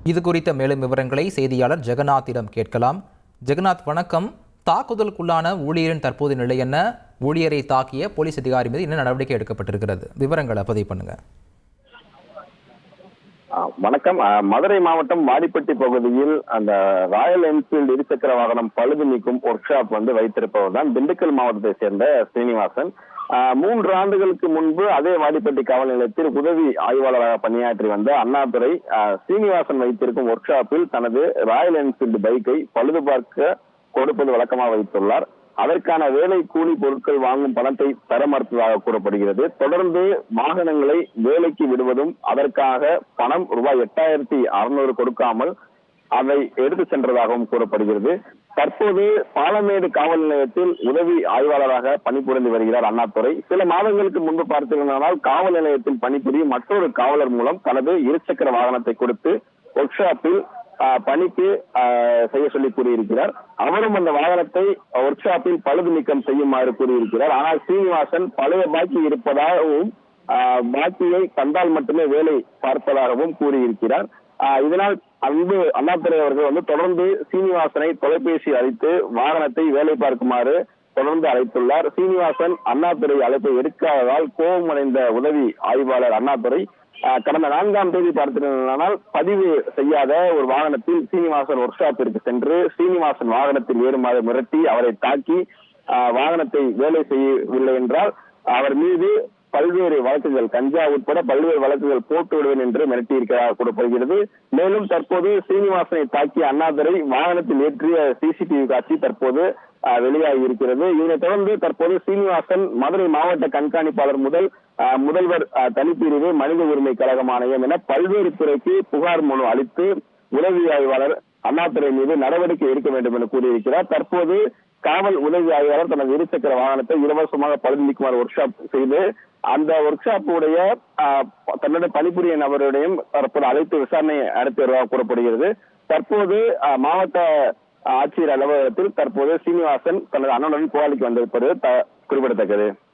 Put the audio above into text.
இது குறித்த மேலும் விவரங்களை செய்தியாளர் ஜெகநாத்திடம் கேட்கலாம். ஜெகநாத், வணக்கம். தாக்குதலுக்குள்ளான ஊழியரின் தற்போதைய நிலை என்ன? ஊழியரை தாக்கிய போலீஸ் அதிகாரி மீது என்ன நடவடிக்கை எடுக்கப்பட்டிருக்கிறது? விவரங்களை பதிவு பண்ணுங்க. வணக்கம். மதுரை மாவட்டம் வாடிப்பட்டி பகுதியில் அந்த ராயல் என்ஃபீல்டு இருசக்கர வாகனம் பழுது நீக்கும் ஒர்க் ஷாப் வைத்திருப்பவர் தான் திண்டுக்கல் மாவட்டத்தை சேர்ந்த ஸ்ரீனிவாசன். 3 ஆண்டுகளுக்கு முன்பு அதே வாடிப்பட்டி காவல் நிலையத்தில் உதவி ஆய்வாளராக பணியாற்றி வந்த அண்ணாதுரை ஸ்ரீனிவாசன் வைத்திருக்கும் ஒர்க் ஷாப்பில் தனது ராயல் என்ஃபீல்டு பைக்கை பழுது பார்க்க கொடுப்பது வழக்கமாக வைத்துள்ளார். அதற்கான வேலை கூலி பொருட்கள் வாங்கும் பணத்தை தர மறுத்ததாக கூறப்படுகிறது. தொடர்ந்து வாகனங்களை வேலைக்கு விடுவதும் அதற்காக பணம் ரூபாய் 8600 கொடுக்காமல் அதை எடுத்து சென்றதாகவும் கூறப்படுகிறது. தற்போது பாலமேடு காவல் நிலையத்தில் உதவி ஆய்வாளராக பணிபுரிந்து வருகிறார் அண்ணாதுரை. சில மாதங்களுக்கு முன்பு பார்த்தீர்களானால் காவல் நிலையத்தில் பணிபுரியும் மற்றொரு காவலர் மூலம் தனது இருசக்கர வாகனத்தை கொடுத்து ஒர்க் ஷாப்பில் பணிக்கு செய்ய சொல்லி கூறியிருக்கிறார். அவரும் அந்த வாகனத்தை ஒர்க் ஷாப்பில் பழுது நீக்கம் செய்யுமாறு கூறியிருக்கிறார். ஆனால் ஸ்ரீனிவாசன் பழைய பாக்கி இருப்பதாகவும் பாக்கியை தந்தால் மட்டுமே வேலை பார்ப்பதாகவும் கூறியிருக்கிறார். இதனால் அண்ணாதுரை அவர்கள் தொடர்ந்து சீனிவாசனை தொலைபேசி அழைத்து வாகனத்தை வேலை பார்க்குமாறு தொடர்ந்து அழைத்துள்ளார். சீனிவாசன் அண்ணாதுரை அழைப்பை எடுக்காததால் கோபமடைந்த உதவி ஆய்வாளர் அண்ணாதுரை கடந்த 4ஆம் தேதி பார்த்தீர்களானால் பதிவு செய்யாத ஒரு வாகனத்தில் சீனிவாசன் ஒர்க் ஷாப்பிற்கு சென்று சீனிவாசன் வாகனத்தில் ஏறுமாறு மிரட்டி அவரை தாக்கி வாகனத்தை வேலை செய்யவில்லை என்றால் அவர் மீது பல்வேறு வழக்குகள், கஞ்சா உட்பட பல்வேறு வழக்குகள் போட்டு விடுவேன் என்று மிரட்டியிருக்கிறார் கூறப்படுகிறது. மேலும் தற்போது சீனிவாசனை தாக்கிய அண்ணாதுரை வாகனத்தில் ஏற்றிய சிசிடிவி காட்சி தற்போது வெளியாகி இருக்கிறது. இதனைத் தொடர்ந்து தற்போது சீனிவாசன் மதுரை மாவட்ட கண்காணிப்பாளர் முதல் முதல்வர் தனிப்பிரிவு மனித உரிமை கழகம் ஆணையம் என பல்வேறு துறைக்கு புகார் மனு அளித்து உதவி ஆய்வாளர் அண்ணாதுரை மீது நடவடிக்கை எடுக்க வேண்டும் என கூறியிருக்கிறார். தற்போது காவல் உதவி ஆய்வாளர் தனது இருசக்கர வாகனத்தை இலவசமாக பழுது நீக்குமாறு ஒர்க் ஷாப் செய்து அந்த ஒர்க் ஷாப்புடைய தன்னுடைய பணிபுரிய நபருடையும் தற்போது அழைத்து விசாரணை நடத்தி வருவதாக கூறப்படுகிறது. தற்போது மாவட்ட ஆட்சியர் அலுவலகத்தில் தற்போது சீனிவாசன் தனது அண்ணனுடன் போராளிக்கு வந்திருப்பது குறிப்பிடத்தக்கது.